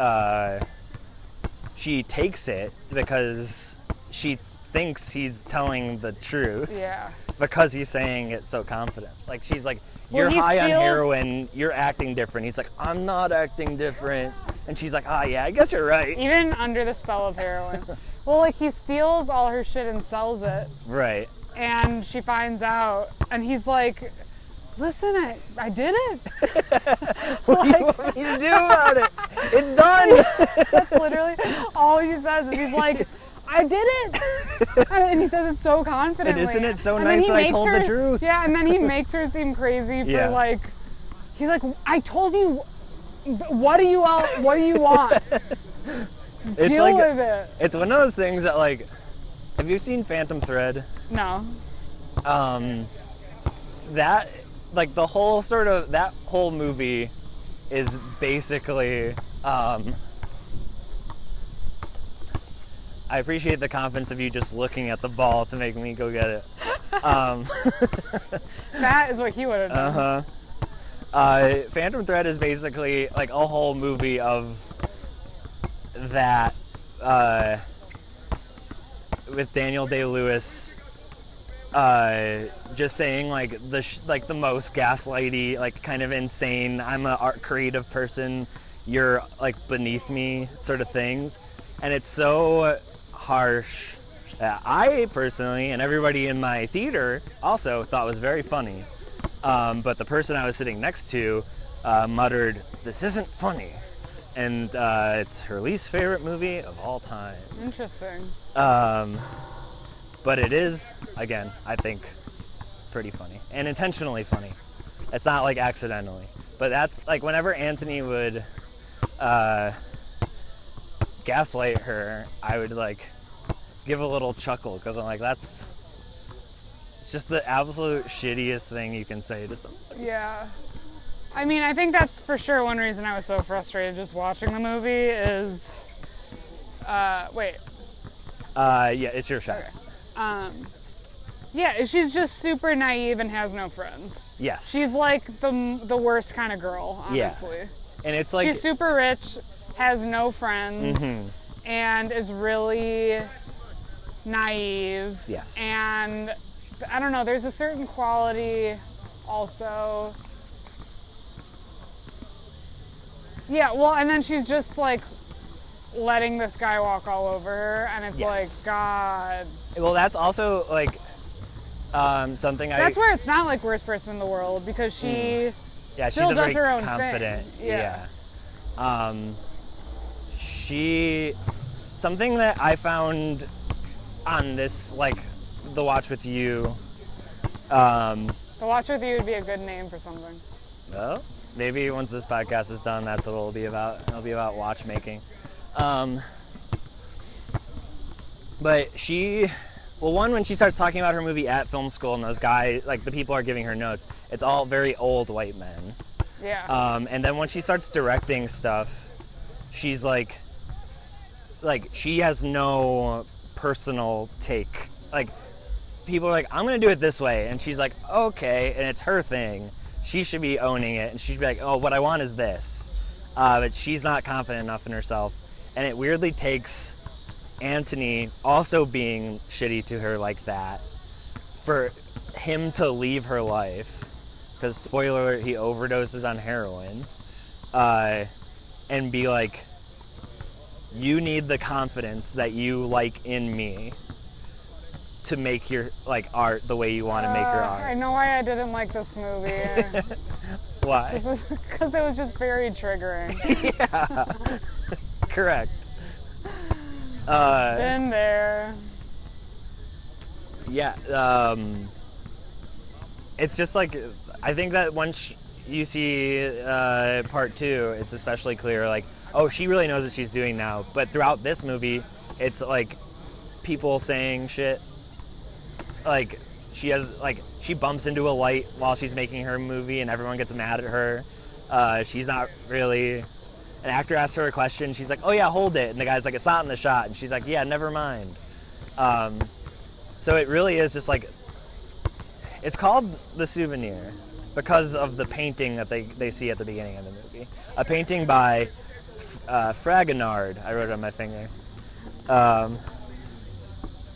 she takes it because she thinks he's telling the truth. Yeah. Because he's saying it so confident. Like she's like, you're high on heroin, you're acting different. He's like, I'm not acting different. And she's like, yeah, I guess you're right. Even under the spell of heroin. Well, like, he steals all her shit and sells it. Right. And she finds out, and he's like, listen, I did it. What do you want me to do about it? It's done. That's literally all he says is he's like, I did it. And he says it so confidently. And isn't it so and nice that I told the truth? Yeah, and then he makes her seem crazy for like, he's like, I told you, what do you want? Deal with it. It's one of those things that, like, have you seen Phantom Thread? No. That, like, the whole sort of, that whole movie is basically, I appreciate the confidence of you just looking at the ball to make me go get it. That is what he would have done. Phantom Thread is basically like a whole movie of that, with Daniel Day-Lewis, just saying like the most gaslighty, like kind of insane, I'm a creative person, you're like beneath me sort of things. And it's so harsh that I personally, and everybody in my theater also, thought was very funny. But the person I was sitting next to muttered, "This isn't funny." And it's her least favorite movie of all time. Interesting. But it is, again, I think, pretty funny. And intentionally funny. It's not like accidentally. But that's, like, whenever Anthony would gaslight her, I would, like, give a little chuckle. Because I'm like, it's just the absolute shittiest thing you can say to somebody. Yeah. I mean, I think that's for sure one reason I was so frustrated just watching the movie is, wait. Yeah, it's your shot. Okay. Yeah, she's just super naive and has no friends. Yes. She's like the worst kind of girl, honestly. Yeah. And it's like... She's super rich, has no friends, and is really naive. Yes. And, I don't know, there's a certain quality also... Yeah, well, and then she's just, like, letting this guy walk all over her, and it's like, God. Well, that's also, like, something That's where it's not, like, worst person in the world, because she still she's does her own confident thing. Yeah. Something that I found on this, like, The Watch With You. The Watch With You would be a good name for something. Well, maybe once this podcast is done, that's what it'll be about. It'll be about watchmaking. But when she starts talking about her movie at film school and those guys, like the people are giving her notes, it's all very old white men. Yeah. And then when she starts directing stuff, she's like she has no personal take. Like, people are like, I'm gonna do it this way, and she's like, okay, and it's her thing. She should be owning it, and she'd be like, oh, what I want is this. But she's not confident enough in herself. And it weirdly takes Anthony also being shitty to her like that for him to leave her life. Because, spoiler alert, he overdoses on heroin. And be like, you need the confidence that you like in me to make your, like, art the way you want to make your art. I know why I didn't like this movie. Why? Because it was just very triggering. Yeah. Correct. Been there. Yeah. It's just like, I think that once you see part 2, it's especially clear, like, oh, she really knows what she's doing now. But throughout this movie, it's like people saying shit. Like, she bumps into a light while she's making her movie and everyone gets mad at her. She's not really... An actor asks her a question, she's like, oh yeah, hold it. And the guy's like, it's not in the shot. And she's like, yeah, never mind. So it really is just like... It's called The Souvenir because of the painting that they see at the beginning of the movie. A painting by Fragonard. I wrote it on my finger.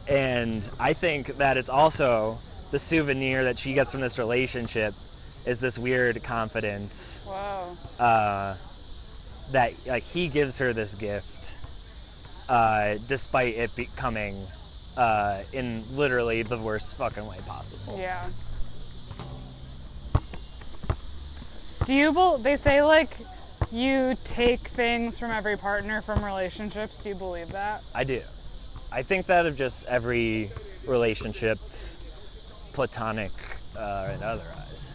And I think that it's also the souvenir that she gets from this relationship is this weird confidence. Wow. that like he gives her this gift, despite it becoming in literally the worst fucking way possible. Yeah. They say like you take things from every partner from relationships. Do you believe that? I do. I think that of just every relationship, platonic and otherwise.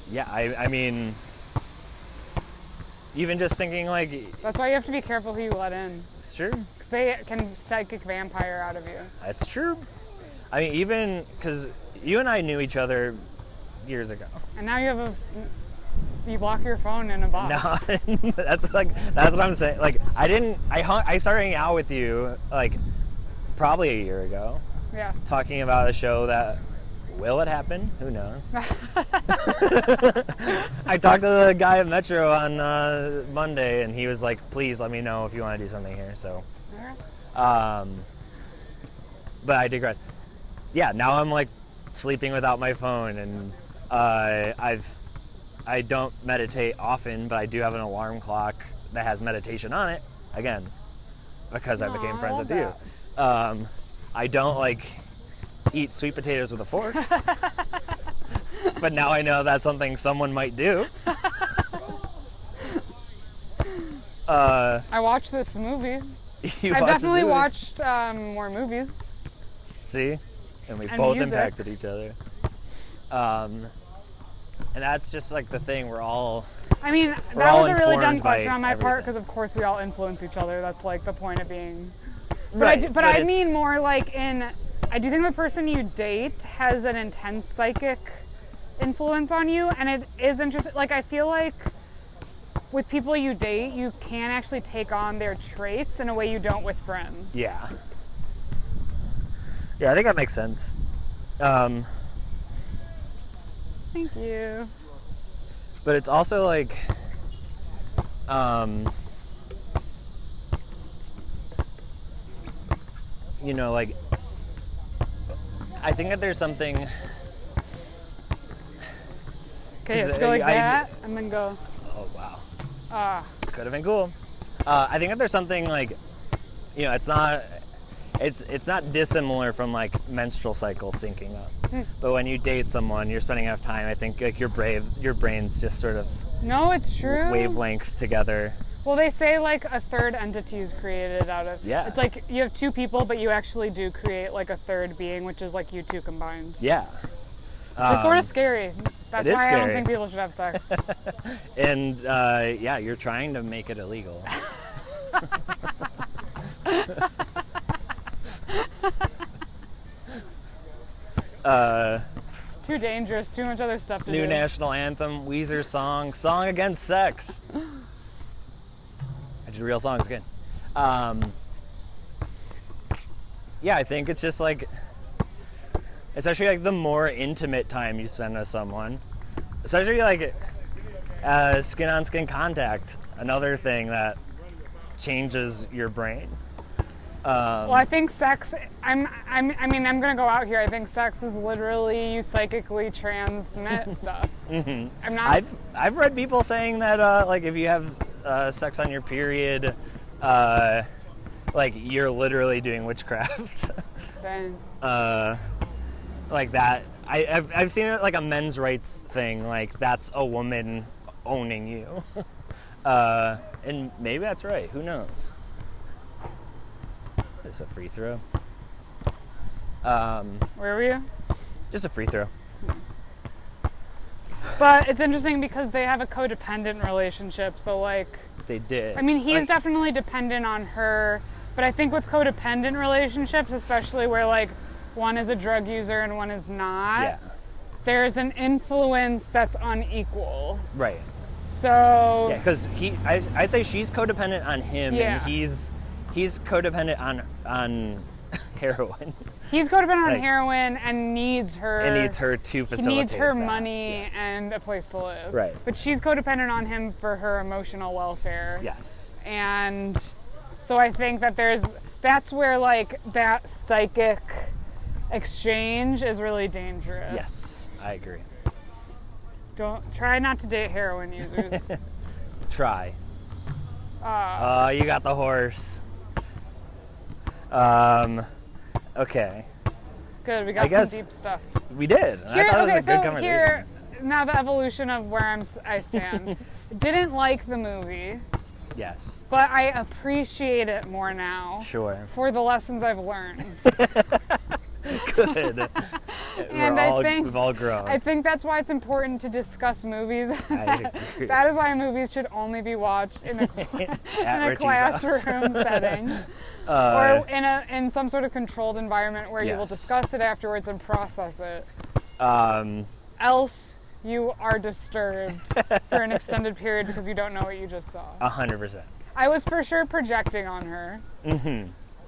Yeah, I mean, even just thinking like... That's why you have to be careful who you let in. It's true. Because they can psychic vampire out of you. That's true. I mean, even because you and I knew each other years ago. And now you lock your phone in a box. No, that's what I'm saying. Like, I started hanging out with you like probably a year ago. Yeah. Talking about a show that will it happen? Who knows? I talked to the guy at Metro on Monday, and he was like, "Please let me know if you want to do something here." So, but I digress. Yeah, now I'm like sleeping without my phone, and I don't meditate often, but I do have an alarm clock that has meditation on it. Again, because I became friends with you. I don't like eat sweet potatoes with a fork, but now I know that's something someone might do. I watched this movie. I've definitely watched more movies. See? And we And both music. impacted each other. And that's just like the thing, we're all... I mean, We're that all was a really dumb informed by question on my part, everything. because of course we all influence each other. That's like the point of being... Right, But I it's- mean more like I do think the person you date has an intense psychic influence on you, and it is interesting. Like, I feel like with people you date, you can actually take on their traits in a way you don't with friends. Yeah. Yeah, I think that makes sense. Thank you. But it's also like, you know, like, I think that there's something. Okay, 'Cause, go like I- that, and then go. Oh wow, Ah. could have been cool. I think that there's something like, you know, it's not dissimilar from like menstrual cycle syncing up. But when you date someone, you're spending enough time. I think like your brains just sort of No, it's true. wavelength together. Well, they say like a third entity is created out of. Yeah. It's like you have two people, but you actually do create like a third being, which is like you two combined. Yeah. Which is sort of scary. That's it is why I don't scary. think people should have sex. And yeah, you're trying to make it illegal. Too dangerous. Too much other stuff to do. New national anthem, Weezer song against sex. Which is a real song, it's good. Yeah, I think it's just like, especially like the more intimate time you spend with someone, especially like skin on skin contact, another thing that changes your brain. Well, I think sex. I mean, I'm gonna go out here. I think sex is literally you psychically transmit stuff. Mm-hmm. I'm not. I've read people saying that like if you have sex on your period, like you're literally doing witchcraft. Dang. Like that. I've seen it like a men's rights thing. Like that's a woman owning you, and maybe that's right. Who knows? It's a free throw. Where were you? Just a free throw. But it's interesting because they have a codependent relationship. So like, They did. I mean, he's Like, definitely dependent on her. But I think with codependent relationships, especially where like one is a drug user and one is not, yeah. there's an influence that's unequal. Right. So Yeah, because I'd say she's codependent on him, Yeah. and he's codependent on heroin. he's codependent on Like- heroin and needs her. And needs her to He facilitate needs her that. money Yes. and a place to live. Right. But she's codependent on him for her emotional welfare. Yes. And so I think that that's where like that psychic exchange is really dangerous. Yes, I agree. Don't try not to date heroin users. Try. You got the horse. Okay. Good, we got some deep stuff. We did. Here, I thought okay, it was a good so conversation. here, now the evolution of where I stand. Didn't like the movie, Yes. but I appreciate it more now. Sure. For the lessons I've learned. Good. And we've all grown. I think that's why it's important to discuss movies. I agree. That is why movies should only be watched in a, in a Richie's house. classroom setting. Or in some sort of controlled environment where you will Yes. discuss it afterwards and process it. Um, Else you are disturbed for an extended period because you don't know what you just saw. 100%. I was for sure projecting on her.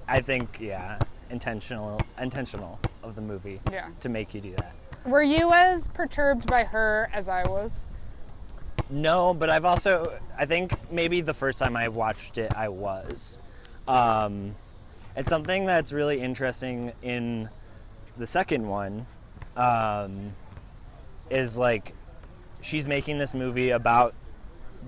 I think, yeah, intentional of the movie Yeah. to make you do that. Were you as perturbed by her as I was? No, but I think maybe the first time I watched it, I was. It's something that's really interesting in the second one, is like, she's making this movie about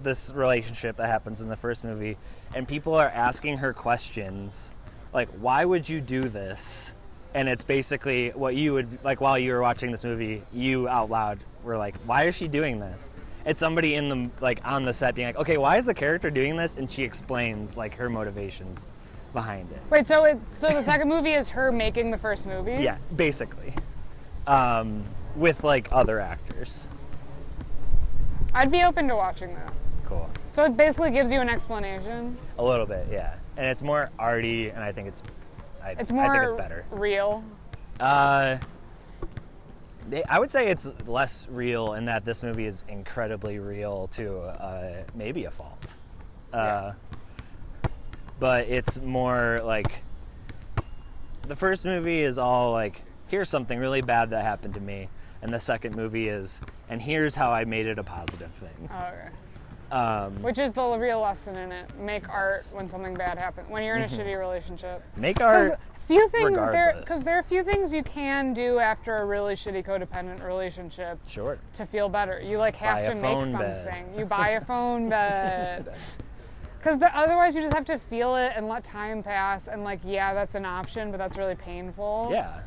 this relationship that happens in the first movie, and people are asking her questions, like, why would you do this? And it's basically what you would, like, while you were watching this movie, you out loud were like, why is she doing this? It's somebody in the, like, on the set being like, okay, why is the character doing this? And she explains, like, her motivations behind it. Wait, so the second movie is her making the first movie? Yeah, basically. With, like, other actors. I'd be open to watching that. Cool. So it basically gives you an explanation. A little bit, yeah. And it's more arty, and I think it's It's more I think it's better. real. I would say it's less real in that this movie is incredibly real to maybe a fault. Yeah. But it's more like, the first movie is all like, here's something really bad that happened to me. And the second movie is, and here's how I made it a positive thing. Okay. Which is the real lesson in it. Make art when something bad happens. When you're in a shitty relationship. Make art regardless. Because there are a few things you can do after a really shitty codependent relationship. Sure. To feel better. You like have Buy to a make phone something. bed. You buy a phone bed. Because otherwise you just have to feel it and let time pass and like, yeah, that's an option, but that's really painful. Yeah.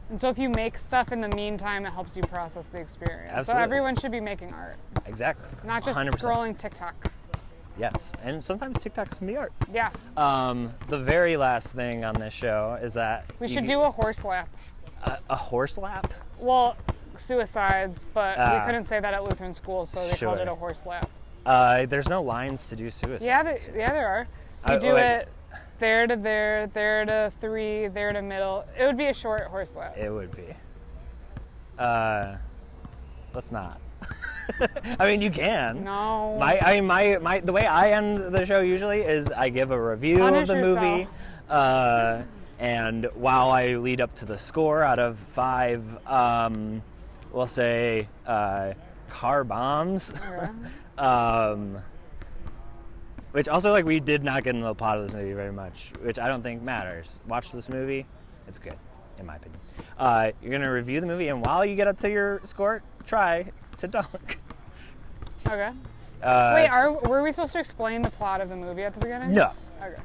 And so if you make stuff in the meantime, it helps you process the experience. Absolutely. So everyone should be making art. Exactly. Not just 100%. scrolling TikTok. Yes, and sometimes TikToks can be art. Yeah. The very last thing on this show is that We should do a horse lap. a horse lap. Well, suicides, but we couldn't say that at Lutheran schools, so they called Sure. it a horse lap. There's no lines to do suicide. Yeah, there are. You do like- it there to there, there to 3, there to middle. It would be a short horse lap. It would be. Let's not. I mean, you can. No. My the way I end the show usually is I give a review Punish of the yourself. movie, and while I lead up to the score out of 5, we'll say car bombs. Yeah. Which also, like, we did not get into the plot of this movie very much, which I don't think matters. Watch this movie, it's good, in my opinion. You're gonna review the movie, and while you get up to your score, try to dunk. Okay. Wait, were we supposed to explain the plot of the movie at the beginning? No. Okay.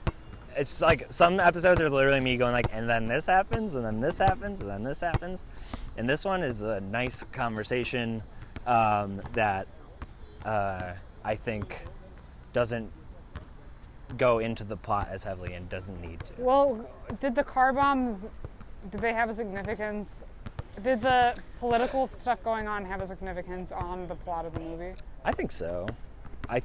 It's like, some episodes are literally me going like, and then this happens, and then this happens, and then this happens. And this one is a nice conversation that I think doesn't go into the plot as heavily and doesn't need to. Well, did the car bombs, did they have a significance? Did the political stuff going on have a significance on the plot of the movie? I think so. I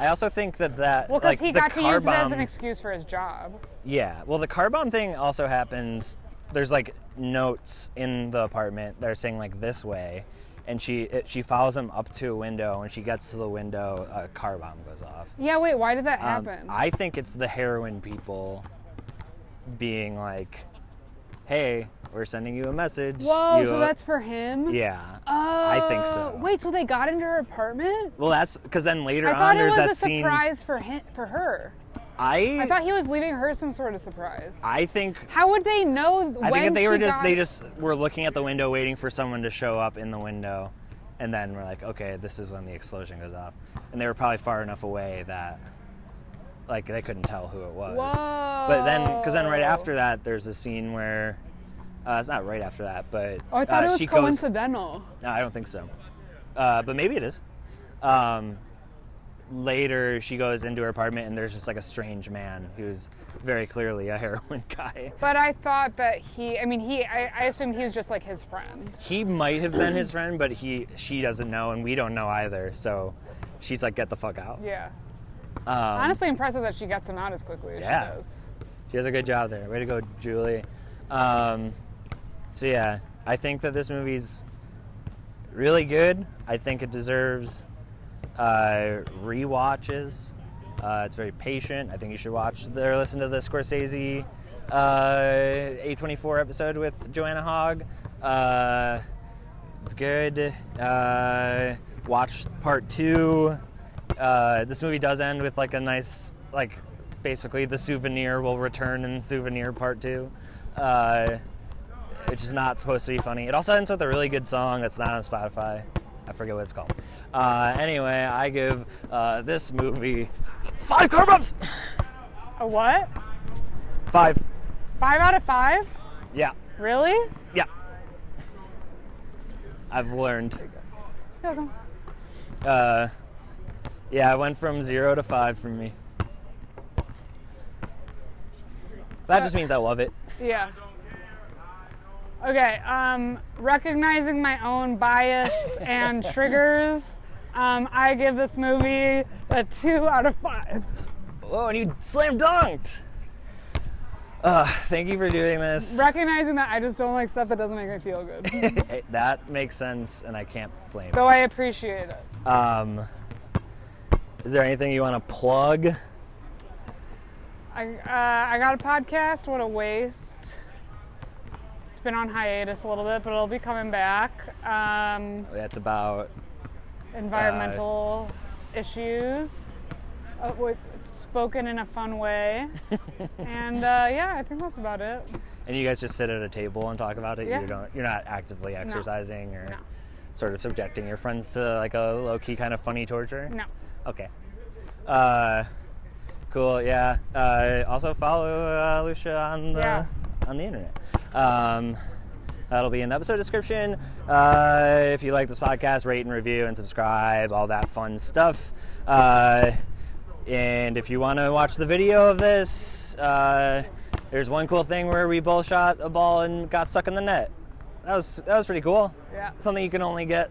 also think that Well, because like, he the got to car use it as bomb- an excuse for his job. Yeah, well, the car bomb thing also happens. There's like notes in the apartment that are saying like this way, and she follows him up to a window. When she gets to the window, a car bomb goes off. Yeah, wait, why did that happen? I think it's the heroin people being like, "Hey, we're sending you a message." Whoa, so that's for him? Yeah, Oh, I think so. Wait, so they got into her apartment? Well, that's because then later I on thought it there's was that a scene. surprise for her. I thought he was leaving her some sort of surprise. I think. How would they know I when think that they they just were looking at the window waiting for someone to show up in the window, And then we're like, okay, this is when the explosion goes off. And they were probably far enough away that, like, they couldn't tell who it was. Whoa. But then, because then right after that, there's a scene where, it's not right after that, but Oh, I thought it was she goes, coincidental. no, I don't think so. But maybe it is. Later, she goes into her apartment, and there's just like a strange man who's very clearly a heroin guy. But I thought that I assumed he was just like his friend. He might have been his friend, but she doesn't know, and we don't know either. So she's like, get the fuck out. Yeah. Honestly, impressive that she gets him out as quickly as she does. She does a good job there. Way to go, Julie. So yeah, I think that this movie's really good. I think it deserves rewatches. It's very patient. I think you should watch or listen to the Scorsese A24 episode with Joanna Hogg. It's good. Watch part 2. This movie does end with like a nice, like, basically the Souvenir will return in Souvenir part 2, which is not supposed to be funny. It also ends with a really good song that's not on Spotify. I forget what it's called. Anyway, I give this movie 5 car bumps. A what? 5. 5 out of 5? Yeah. Really? Yeah. I've learned. Welcome. Yeah, it went from 0 to 5 for me. That just means I love it. Yeah. Okay, recognizing my own bias and triggers, I give this movie a 2 out of 5. Whoa, and you slam dunked! Thank you for doing this. Recognizing that I just don't like stuff that doesn't make me feel good. That makes sense, and I can't blame you. Though I appreciate it. Is there anything you want to plug? I got a podcast, what a waste. It's been on hiatus a little bit, but it'll be coming back. That's about Environmental issues, spoken in a fun way. And yeah, I think that's about it. And you guys just sit at a table and talk about it? Yeah. You're not actively exercising or No. sort of subjecting your friends to like a low-key kind of funny torture? No. Okay. Cool, yeah. Also follow Lucia on the internet. That'll be in the episode description. If you like this podcast, rate and review and subscribe, all that fun stuff. And if you want to watch the video of this, there's one cool thing where we both shot a ball and got stuck in the net. That was pretty cool. Yeah. Something you can only get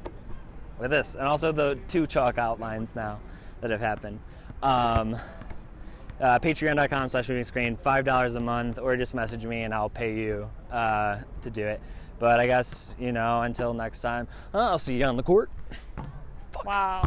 with this. And also the 2 chalk outlines now that have happened. Patreon.com/moviescreen, $5 a month, or just message me and I'll pay you to do it. But I guess, until next time, I'll see you on the court. Wow.